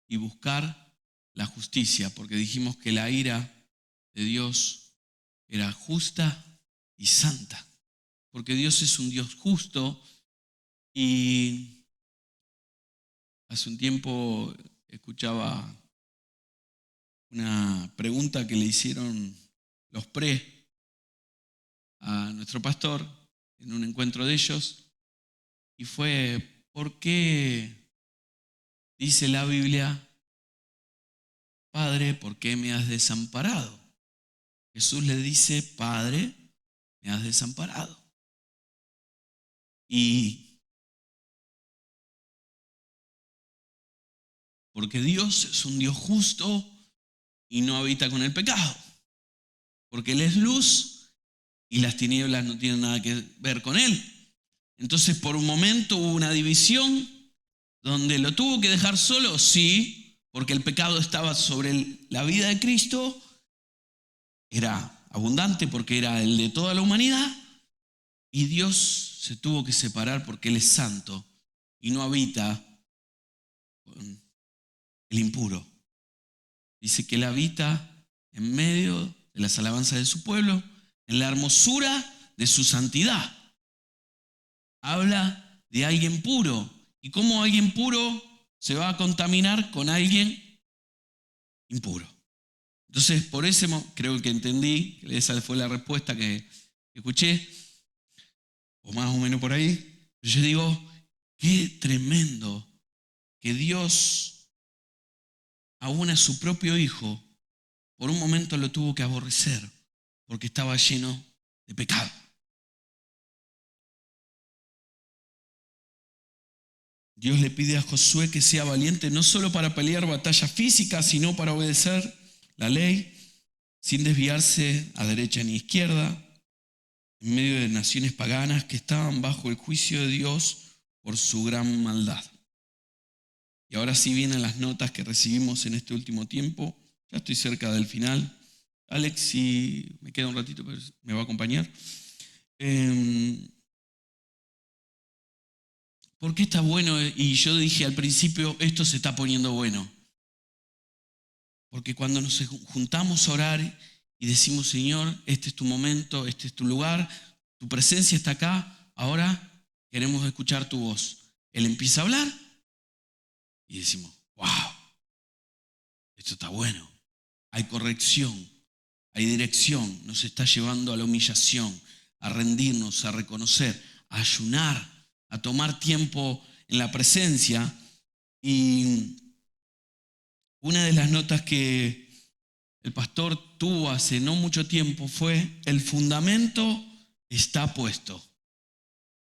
y buscar la justicia, porque dijimos que la ira de Dios era justa y santa, porque Dios es un Dios justo. Y hace un tiempo escuchaba una pregunta que le hicieron los a nuestro pastor en un encuentro de ellos, y fue, ¿por qué dice la Biblia, Padre, por qué me has desamparado? Jesús le dice, Padre, me has desamparado. Y porque Dios es un Dios justo y no habita con el pecado, porque Él es luz y las tinieblas no tienen nada que ver con Él. Entonces por un momento hubo una división donde lo tuvo que dejar solo, sí, porque el pecado estaba sobre la vida de Cristo, era abundante porque era el de toda la humanidad, y Dios se tuvo que separar porque Él es santo y no habita con el impuro. Dice que Él habita en medio de las alabanzas de su pueblo, en la hermosura de su santidad. Habla de alguien puro. ¿Y cómo alguien puro se va a contaminar con alguien impuro? Entonces, por eso creo que entendí, que esa fue la respuesta que escuché, o más o menos por ahí. Yo digo, qué tremendo que Dios, aún a su propio hijo, por un momento lo tuvo que aborrecer, porque estaba lleno de pecado. Dios le pide a Josué que sea valiente no solo para pelear batallas físicas, sino para obedecer la ley, sin desviarse a derecha ni izquierda, en medio de naciones paganas que estaban bajo el juicio de Dios por su gran maldad. Y ahora sí vienen las notas que recibimos en este último tiempo. Ya estoy cerca del final. Alex, si me queda un ratito, pero me va a acompañar. ¿Por qué está bueno? Y yo dije al principio, esto se está poniendo bueno. Porque cuando nos juntamos a orar y decimos, Señor, este es tu momento, este es tu lugar, tu presencia está acá, ahora queremos escuchar tu voz. Él empieza a hablar y decimos, wow, esto está bueno. Hay corrección, hay dirección, nos está llevando a la humillación, a rendirnos, a reconocer, a ayunar, a tomar tiempo en la presencia. Y una de las notas que el pastor tuvo hace no mucho tiempo fue: el fundamento está puesto.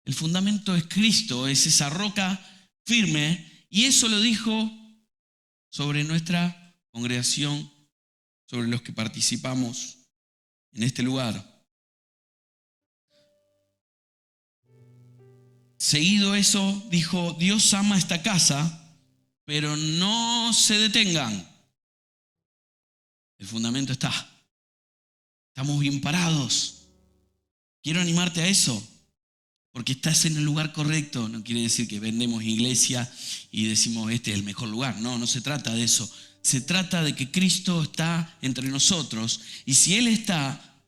El fundamento es Cristo, es esa roca firme, y eso lo dijo sobre nuestra congregación, sobre los que participamos en este lugar. Seguido eso, dijo, Dios ama esta casa, pero no se detengan. El fundamento está. Estamos bien parados. Quiero animarte a eso, porque estás en el lugar correcto. No quiere decir que vendemos iglesia y decimos este es el mejor lugar. No, no se trata de eso. Se trata de que Cristo está entre nosotros. Y si Él está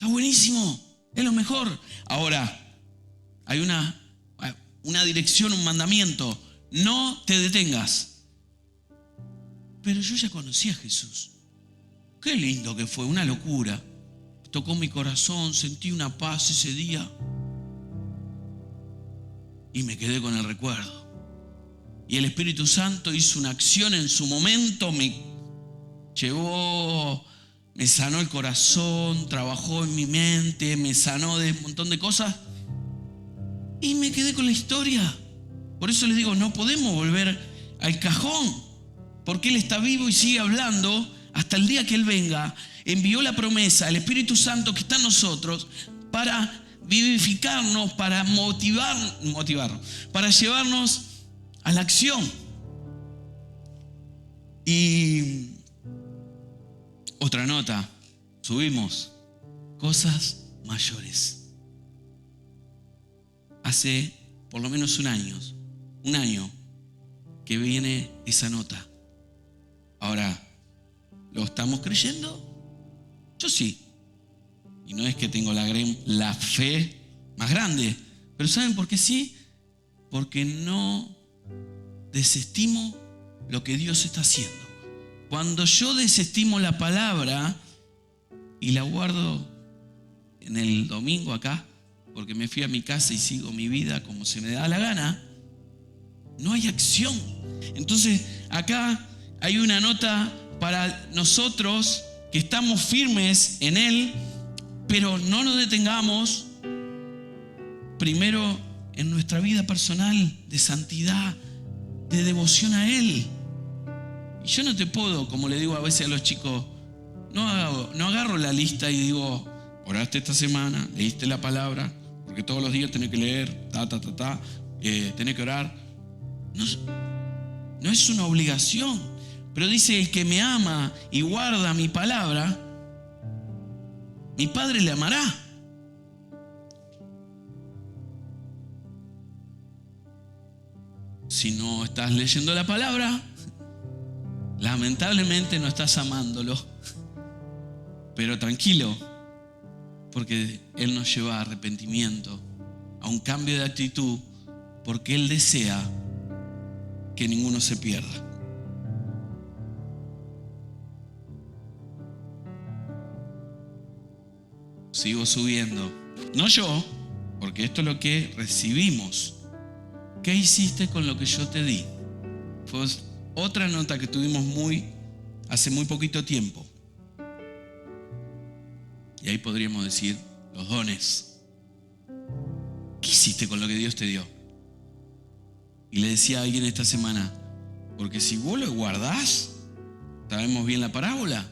buenísimo. Es lo mejor. Ahora, hay una dirección, un mandamiento. No te detengas. Pero yo ya conocí a Jesús. Qué lindo que fue, una locura. Tocó mi corazón, sentí una paz ese día. Y me quedé con el recuerdo. Y el Espíritu Santo hizo una acción en su momento, me llevó, me sanó el corazón, trabajó en mi mente, me sanó de un montón de cosas. Y me quedé con la historia. Por eso les digo, no podemos volver al cajón, porque Él está vivo y sigue hablando hasta el día que Él venga. Envió la promesa, el Espíritu Santo que está en nosotros, para vivificarnos, para motivarnos, para llevarnos a la acción. Y otra nota, subimos, cosas mayores. Hace por lo menos un año que viene esa nota. Ahora, ¿lo estamos creyendo? Yo sí. Y no es que tengo la fe más grande, pero ¿saben por qué sí? Porque no desestimo lo que Dios está haciendo. Cuando yo desestimo la palabra y la guardo en el domingo acá, porque me fui a mi casa y sigo mi vida como se me da la gana, no hay acción. Entonces acá hay una nota para nosotros que estamos firmes en Él, pero no nos detengamos primero en nuestra vida personal de santidad, de devoción a Él. Y yo no te puedo, como le digo a veces a los chicos, no agarro la lista y digo, oraste esta semana, leíste la palabra, porque todos los días tenés que leer, tenés que orar. No es una obligación, pero dice, el que me ama y guarda mi palabra, mi Padre le amará. Si no estás leyendo la palabra, lamentablemente no estás amándolo. Pero tranquilo, porque Él nos lleva a arrepentimiento, a un cambio de actitud, porque Él desea que ninguno se pierda. Sigo subiendo. No yo, porque esto es lo que recibimos. ¿Qué hiciste con lo que yo te di? Fue otra nota que tuvimos hace muy poquito tiempo. Y ahí podríamos decir los dones. ¿Qué hiciste con lo que Dios te dio? Y le decía a alguien esta semana, porque si vos lo guardás, sabemos bien la parábola,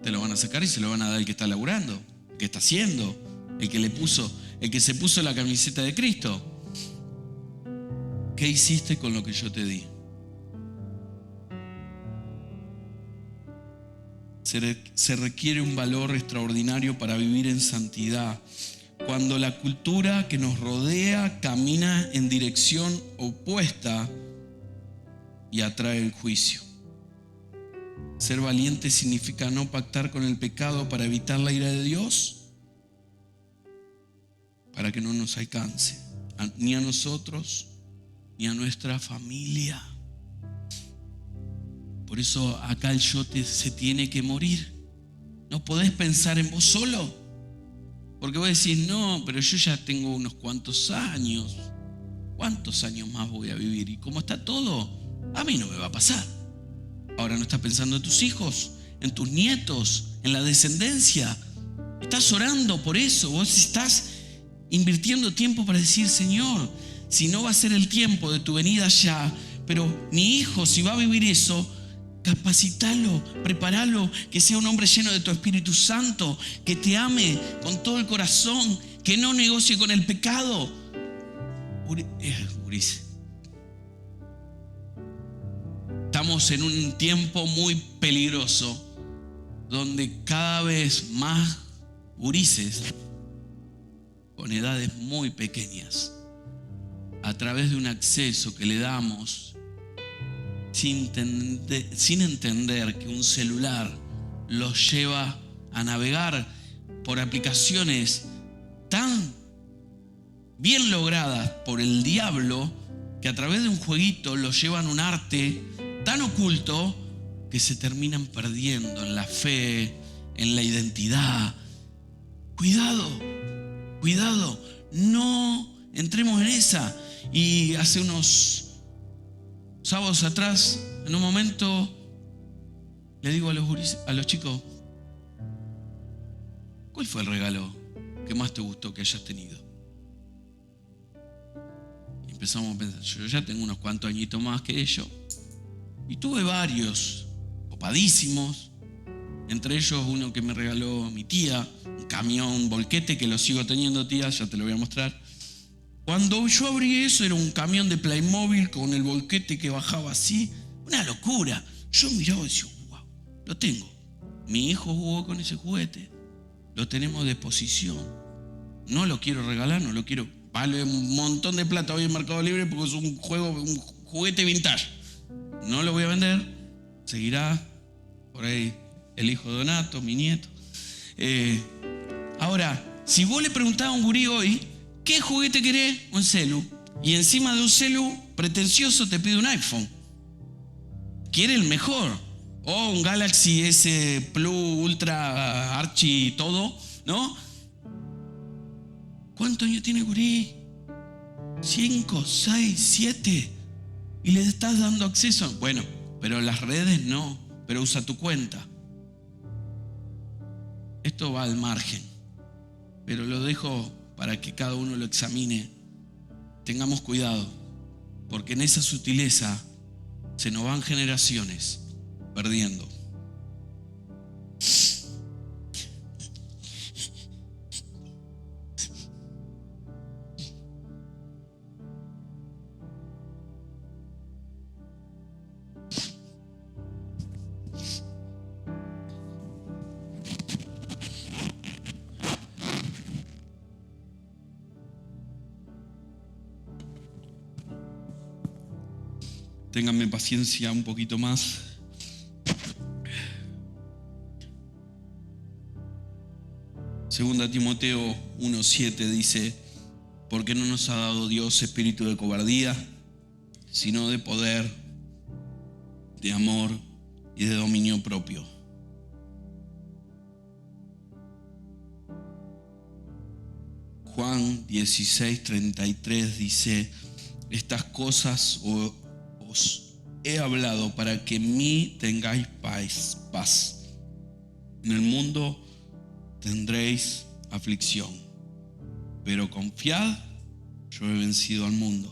te lo van a sacar y se lo van a dar al que está laburando, el que está haciendo, el que se puso la camiseta de Cristo. ¿Qué hiciste con lo que yo te di? Se requiere un valor extraordinario para vivir en santidad, cuando la cultura que nos rodea camina en dirección opuesta y atrae el juicio. Ser valiente significa no pactar con el pecado para evitar la ira de Dios, para que no nos alcance, ni a nosotros, ni a nuestra familia. Por eso acá el yo se tiene que morir. No podés pensar en vos solo, porque vos decís, no, pero yo ya tengo unos cuantos años. ¿Cuántos años más voy a vivir? Y como está todo, a mí no me va a pasar. Ahora no estás pensando en tus hijos, en tus nietos, en la descendencia. Estás orando por eso. Vos estás invirtiendo tiempo para decir, Señor, si no va a ser el tiempo de tu venida ya, pero mi hijo, si va a vivir eso, capacitalo, preparalo, que sea un hombre lleno de tu Espíritu Santo, que te ame con todo el corazón, que no negocie con el pecado. Estamos en un tiempo muy peligroso, donde cada vez más gurises con edades muy pequeñas, a través de un acceso que le damos, sin entender que un celular los lleva a navegar por aplicaciones tan bien logradas por el diablo, que a través de un jueguito los llevan a un arte tan oculto que se terminan perdiendo en la fe, en la identidad. Cuidado, no entremos en esa. Y hace unos sábados atrás, en un momento, le digo a los chicos, ¿cuál fue el regalo que más te gustó que hayas tenido? Y empezamos a pensar, yo ya tengo unos cuantos añitos más que ellos, y tuve varios, copadísimos, entre ellos uno que me regaló mi tía, un camión volquete que lo sigo teniendo, tía, ya te lo voy a mostrar. Cuando yo abrí eso, era un camión de Playmobil con el volquete que bajaba así. Una locura. Yo miraba y decía, wow, lo tengo. Mi hijo jugó con ese juguete. Lo tenemos de exposición. No lo quiero regalar, no lo quiero. Vale un montón de plata hoy en Mercado Libre porque es un juguete vintage. No lo voy a vender. Seguirá por ahí el hijo de Donato, mi nieto. Ahora, si vos le preguntás a un gurí hoy, ¿qué juguete querés? Un celu. Y encima de un celu pretencioso te pide un iPhone. Quiere el mejor. O un Galaxy S Plus, Ultra, Archi, todo, ¿no? ¿Cuántos años tiene gurí? 5, 6, 7. Y le estás dando acceso. Bueno, pero las redes no. Pero usa tu cuenta. Esto va al margen. Pero lo dejo para que cada uno lo examine. Tengamos cuidado, porque en esa sutileza se nos van generaciones perdiendo. Ténganme paciencia un poquito más. Segunda Timoteo 1:7 dice: porque no nos ha dado Dios espíritu de cobardía, sino de poder, de amor y de dominio propio. Juan 16:33 dice: estas cosas os he hablado para que en mí tengáis paz. En el mundo tendréis aflicción, pero confiad, yo he vencido al mundo.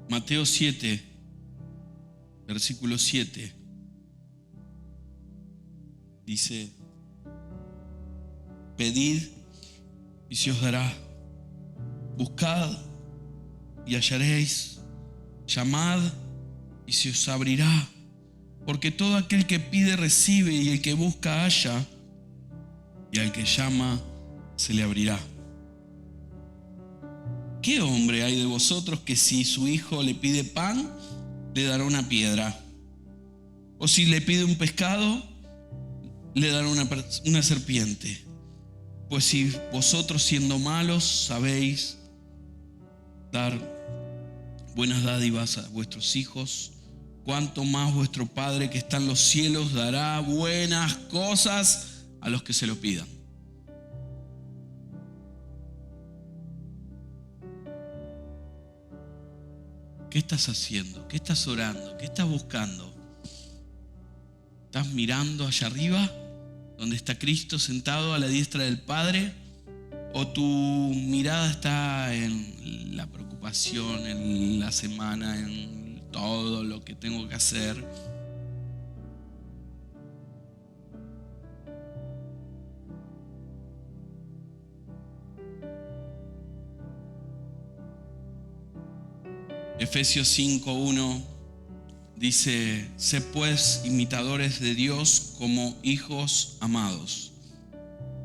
Mateo 7, versículo 7, dice: pedid y se os dará, buscad y hallaréis, llamad y se os abrirá. Porque todo aquel que pide recibe, y el que busca halla, y al que llama se le abrirá. ¿Qué hombre hay de vosotros que si su hijo le pide pan, le dará una piedra? ¿O si le pide un pescado, le dará una serpiente? Pues si vosotros, siendo malos, sabéis dar buenas dádivas a vuestros hijos, cuánto más vuestro Padre que está en los cielos dará buenas cosas a los que se lo pidan. ¿Qué estás haciendo? ¿Qué estás orando? ¿Qué estás buscando? ¿Estás mirando allá arriba, donde está Cristo sentado a la diestra del Padre? ¿O tu mirada está en la preocupación, en la semana, en todo lo que tengo que hacer? Efesios 5:1 dice: sed pues imitadores de Dios como hijos amados,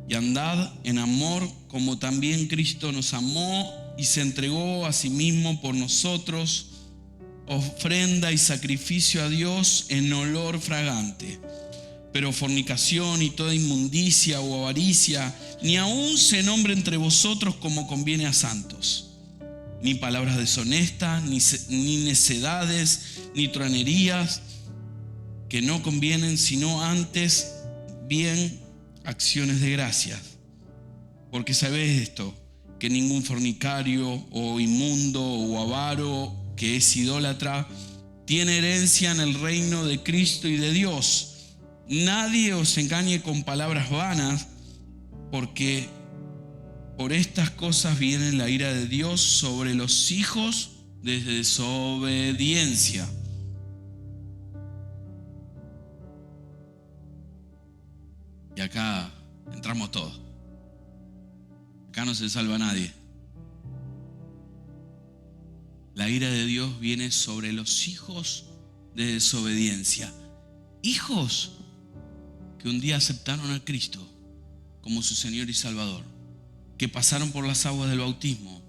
y andad en amor como también Cristo nos amó y se entregó a sí mismo por nosotros, ofrenda y sacrificio a Dios en olor fragante. Pero fornicación y toda inmundicia o avaricia ni aun se nombre entre vosotros como conviene a santos. Ni palabras deshonestas, ni necedades, ni truanerías que no convienen, sino antes bien acciones de gracias. Porque sabéis esto, que ningún fornicario o inmundo o avaro que es idólatra tiene herencia en el reino de Cristo y de Dios. Nadie os engañe con palabras vanas, porque por estas cosas viene la ira de Dios sobre los hijos de desobediencia. Y acá entramos todos. Acá no se salva nadie. La ira de Dios viene sobre los hijos de desobediencia. Hijos que un día aceptaron a Cristo como su Señor y Salvador, que pasaron por las aguas del bautismo,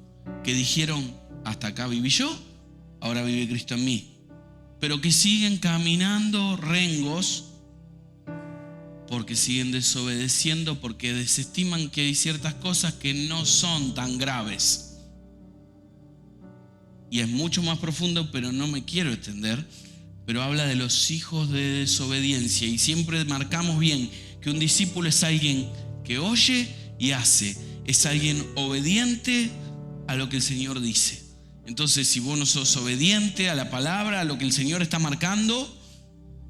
que dijeron: hasta acá viví yo, ahora vive Cristo en mí, pero que siguen caminando rengos porque siguen desobedeciendo, porque desestiman que hay ciertas cosas que no son tan graves. Y es mucho más profundo, pero no me quiero extender. Pero habla de los hijos de desobediencia, y siempre marcamos bien que un discípulo es alguien que oye y hace, es alguien obediente a lo que el Señor dice. Entonces, si vos no sos obediente a la palabra, a lo que el Señor está marcando,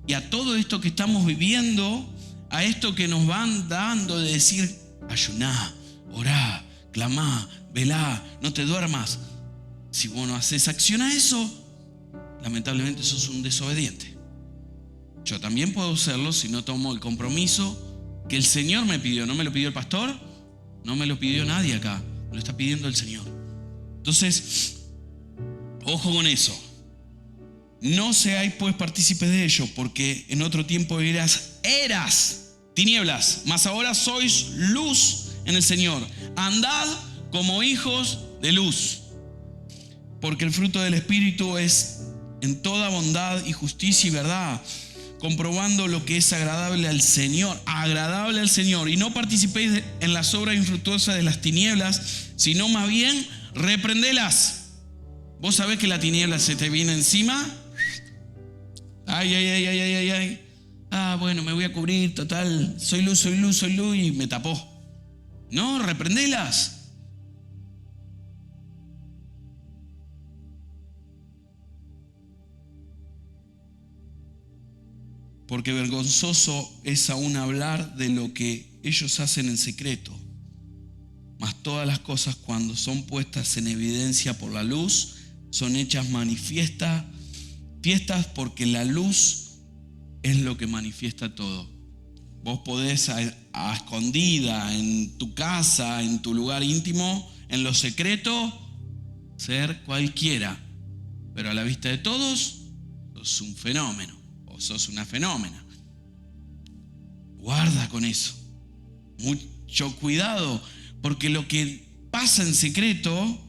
y a todo esto que estamos viviendo, a esto que nos van dando de decir: ayuná, orá, clamá, velá, no te duermas. Si vos no haces acción a eso, lamentablemente sos un desobediente. Yo también puedo serlo si no tomo el compromiso que el Señor me pidió. No me lo pidió el pastor, no me lo pidió nadie acá, me lo está pidiendo el Señor. Entonces, ojo con eso. No seáis pues partícipes de ello, porque en otro tiempo eras tinieblas, mas ahora sois luz en el Señor. Andad como hijos de luz, porque el fruto del Espíritu es en toda bondad y justicia y verdad, comprobando lo que es agradable al Señor, y no participéis en las obras infructuosas de las tinieblas, sino más bien reprendelas. ¿Vos sabés que la tiniebla se te viene encima? Ay. Bueno, me voy a cubrir, total, soy luz, y me tapó. No, reprendelas. Porque vergonzoso es aún hablar de lo que ellos hacen en secreto. Mas todas las cosas, cuando son puestas en evidencia por la luz, son hechas manifiestas, porque la luz es lo que manifiesta todo. Vos podés a escondida, en tu casa, en tu lugar íntimo, en lo secreto, ser cualquiera. Pero a la vista de todos, sos un fenómeno. Sos una fenómena. Guarda con eso. Mucho cuidado, porque lo que pasa en secreto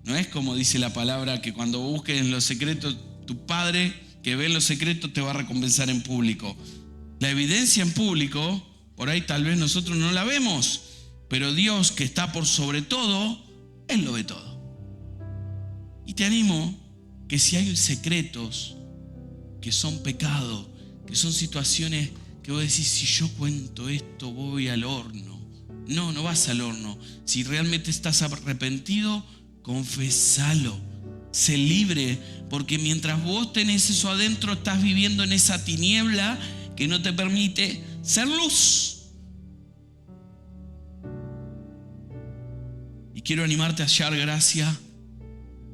no es como dice la palabra, que cuando busques en lo secreto, tu Padre que ve en lo secreto te va a recompensar en público. La evidencia en público, por ahí tal vez nosotros no la vemos, pero Dios, que está por sobre todo, Él lo ve todo. Y te animo que si hay secretos que son pecado, que son situaciones que vos decís, si yo cuento esto voy al horno. No vas al horno. Si realmente estás arrepentido, confesalo, sé libre, porque mientras vos tenés eso adentro, estás viviendo en esa tiniebla que no te permite ser luz. Y quiero animarte a hallar gracia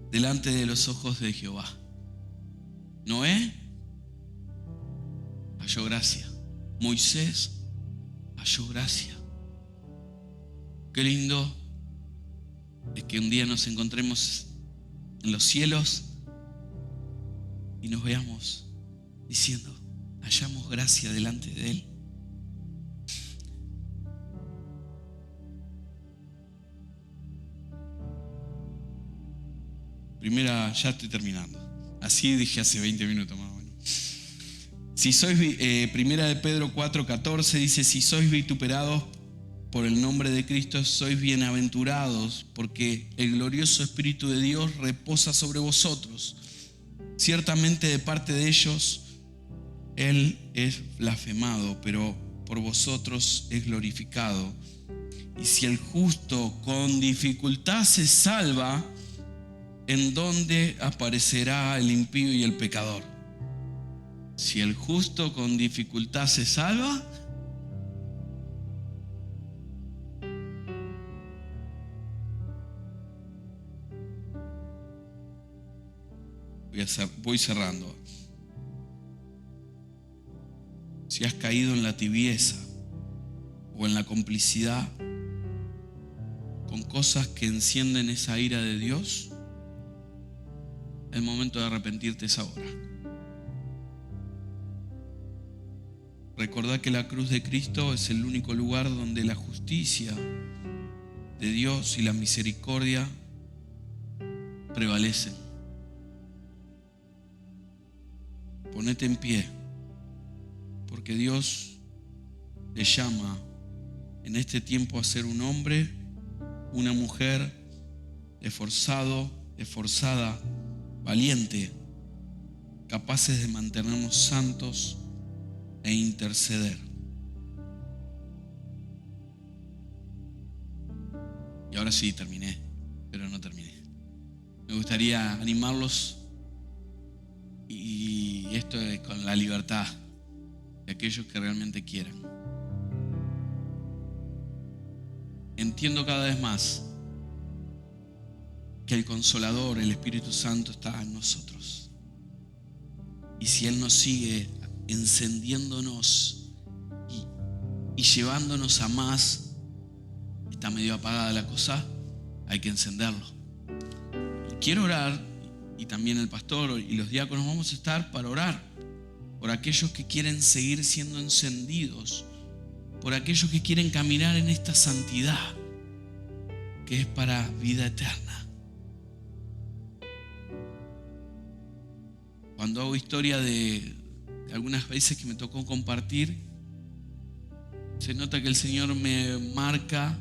delante de los ojos de Jehová. Noé halló gracia. Moisés halló gracia. Qué lindo es que un día nos encontremos en los cielos y nos veamos diciendo, hallamos gracia delante de Él. Primera, ya estoy terminando. Así dije hace 20 minutos más o menos. Si sois, primera de Pedro 4:14 dice, si sois vituperados por el nombre de Cristo, sois bienaventurados, porque el glorioso Espíritu de Dios reposa sobre vosotros. Ciertamente de parte de ellos, Él es blasfemado, pero por vosotros es glorificado. Y si el justo con dificultad se salva, ¿en dónde aparecerá el impío y el pecador? Si el justo con dificultad se salva, voy cerrando. Si has caído en la tibieza o en la complicidad con cosas que encienden esa ira de Dios, el momento de arrepentirte es ahora. Recordá que la cruz de Cristo es el único lugar donde la justicia de Dios y la misericordia prevalecen. Ponete en pie, porque Dios te llama en este tiempo a ser un hombre, una mujer esforzado, esforzada, valiente, capaces de mantenernos santos e interceder. Y ahora sí, terminé, pero no terminé. Me gustaría animarlos, y esto es con la libertad de aquellos que realmente quieran. Entiendo cada vez más que el Consolador, el Espíritu Santo, está en nosotros. Y si Él nos sigue encendiéndonos y llevándonos a más, está medio apagada la cosa, hay que encenderlo. Y quiero orar, y también el pastor y los diáconos vamos a estar para orar por aquellos que quieren seguir siendo encendidos, por aquellos que quieren caminar en esta santidad que es para vida eterna. Cuando hago historia de algunas veces que me tocó compartir, se nota que el Señor me marca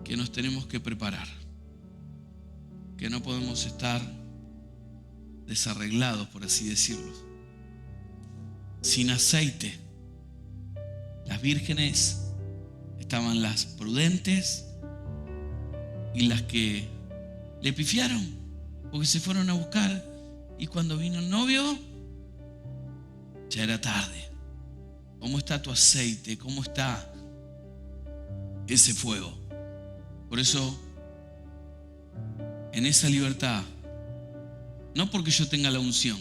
que nos tenemos que preparar, que no podemos estar desarreglados, por así decirlo, sin aceite. Las vírgenes estaban las prudentes y las que le pifiaron, porque se fueron a buscar, y cuando vino el novio ya era tarde. ¿Cómo está tu aceite? ¿Cómo está ese fuego? Por eso, en esa libertad, no porque yo tenga la unción,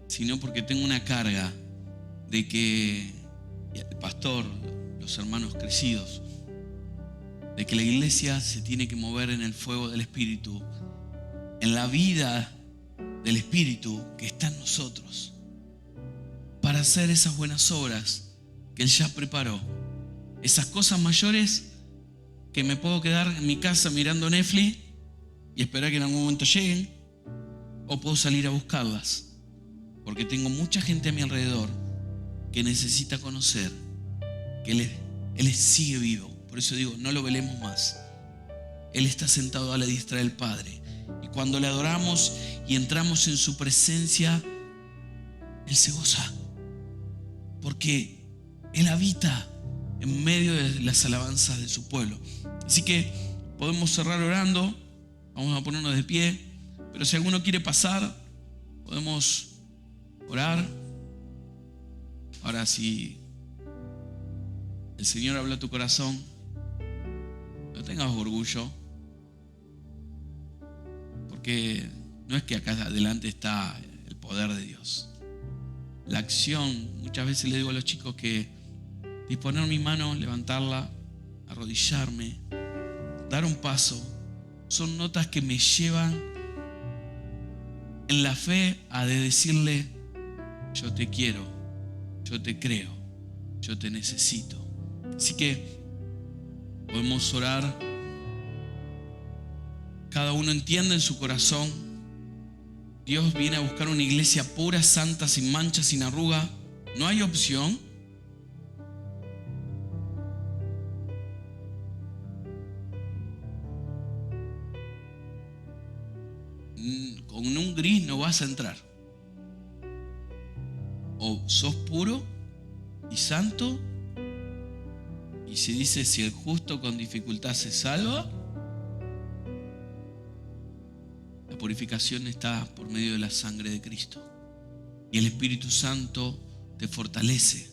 sino porque tengo una carga de que el pastor, los hermanos crecidos, de que la iglesia se tiene que mover en el fuego del Espíritu, en la vida del Espíritu que está en nosotros, para hacer esas buenas obras que Él ya preparó. Esas cosas mayores que me puedo quedar en mi casa mirando Netflix y esperar que en algún momento lleguen, o puedo salir a buscarlas, porque tengo mucha gente a mi alrededor que necesita conocer que Él sigue vivo. Por eso digo, no lo velemos más. Él está sentado a la diestra del Padre, y cuando le adoramos y entramos en su presencia, Él se goza, porque Él habita en medio de las alabanzas de su pueblo. Así que podemos cerrar orando. Vamos a ponernos de pie, pero si alguno quiere pasar, podemos orar. Ahora, si el Señor habla a tu corazón, no tengas orgullo, porque no es que acá adelante está el poder de Dios. La acción, muchas veces le digo a los chicos que disponer mi mano, levantarla, arrodillarme, dar un paso, son notas que me llevan en la fe a decirle: yo te quiero, yo te creo, yo te necesito. Así que podemos orar. Cada uno entiende en su corazón: Dios viene a buscar una iglesia pura, santa, sin mancha, sin arruga. No hay opción. Con un gris no vas a entrar. O sos puro y santo, y se dice: si el justo con dificultad se salva. La purificación está por medio de la sangre de Cristo, y el Espíritu Santo te fortalece,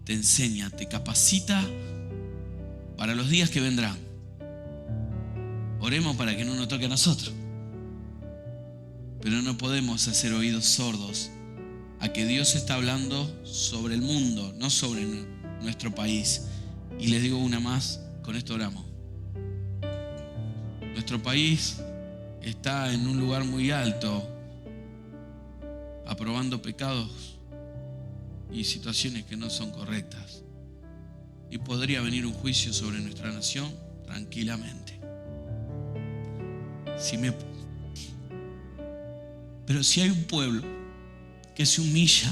te enseña, te capacita para los días que vendrán. Oremos para que no nos toque a nosotros, pero no podemos hacer oídos sordos a que Dios está hablando sobre el mundo, no sobre nuestro país. Y les digo una más, con esto oramos. Nuestro país está en un lugar muy alto, aprobando pecados y situaciones que no son correctas. Y podría venir un juicio sobre nuestra nación tranquilamente. Pero si hay un pueblo que se humilla,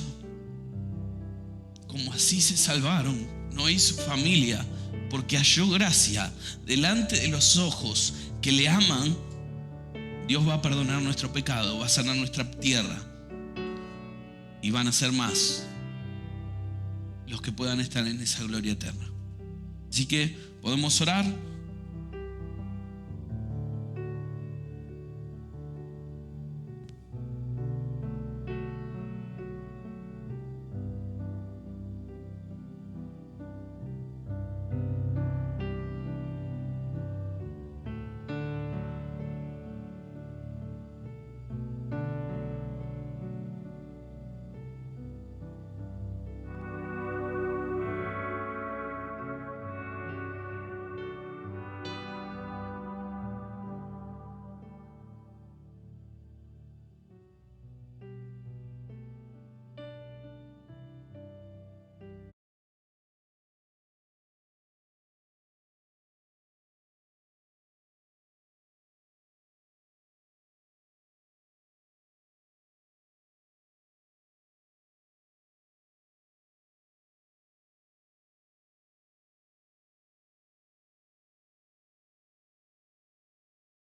como así se salvaron Noé y su familia, porque halló gracia delante de los ojos que le aman, Dios va a perdonar nuestro pecado, va a sanar nuestra tierra, y van a ser más los que puedan estar en esa gloria eterna. Así que podemos orar.